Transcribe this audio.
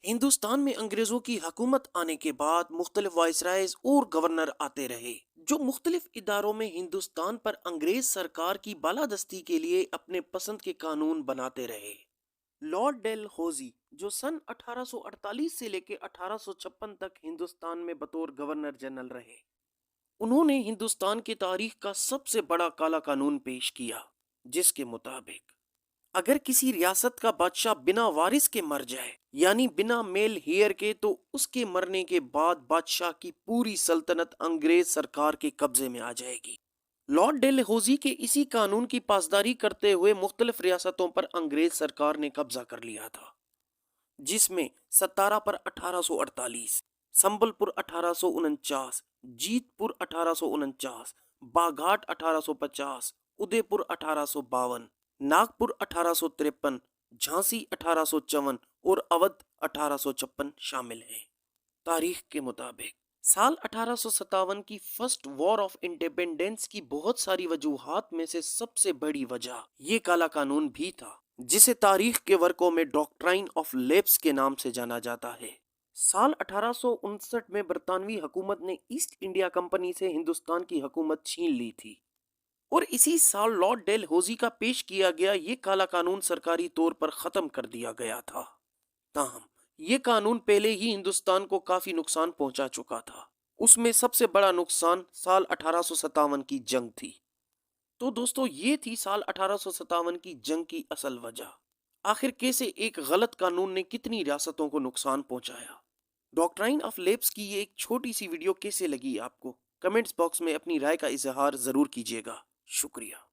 ہندوستان میں انگریزوں کی حکومت آنے کے بعد مختلف وائسرائز اور گورنر آتے رہے جو مختلف اداروں میں ہندوستان پر انگریز سرکار کی بالادستی کے لیے اپنے پسند کے قانون بناتے رہے۔ لارڈ ڈیل ہوزی جو سن 1848 سے لے کے 1856 تک ہندوستان میں بطور گورنر جنرل رہے، انہوں نے ہندوستان کی تاریخ کا سب سے بڑا کالا قانون پیش کیا، جس کے مطابق اگر کسی ریاست کا بادشاہ بنا وارث کے مر جائے یعنی بنا میل ہیئر کے، تو اس کے مرنے کے بعد بادشاہ کی پوری سلطنت انگریز سرکار کے قبضے میں آ جائے گی۔ لارڈ ڈیل ہوزی کے اسی قانون کی پاسداری کرتے ہوئے مختلف ریاستوں پر انگریز سرکار نے قبضہ کر لیا تھا، جس میں ستارا پر 1848، سنبل پور 1849، جیت پور 1849، باگھاٹ 1850، ادے پور 1852، ناگپور 1853، جھانسی 1854 اور اودھ 1856 شامل ہیں۔ تاریخ کے مطابق سال 1857 کی فرسٹ وار آف انڈیپینڈنس کی بہت ساری وجوہات میں سے سب سے بڑی وجہ یہ کالا قانون بھی تھا، جسے تاریخ کے ورقوں میں ڈاکٹرائن آف لیپس کے نام سے جانا جاتا ہے۔ سال 1859 میں برطانوی حکومت نے ایسٹ انڈیا کمپنی سے ہندوستان کی حکومت چھین لی تھی، اور اسی سال لارڈ ڈیل ہوزی کا پیش کیا گیا یہ کالا قانون سرکاری طور پر ختم کر دیا گیا تھا۔ تاہم یہ قانون پہلے ہی ہندوستان کو کافی نقصان پہنچا چکا تھا، اس میں سب سے بڑا نقصان سال 1857 کی جنگ تھی۔ تو دوستو، یہ تھی سال 1857 کی جنگ کی اصل وجہ۔ آخر کیسے ایک غلط قانون نے کتنی ریاستوں کو نقصان پہنچایا؟ ڈاکٹرائن آف لیپس کی یہ ایک چھوٹی سی ویڈیو کیسے لگی آپ کو؟ کمنٹس باکس میں اپنی رائے کا اظہار ضرور کیجیے گا۔ شکریہ۔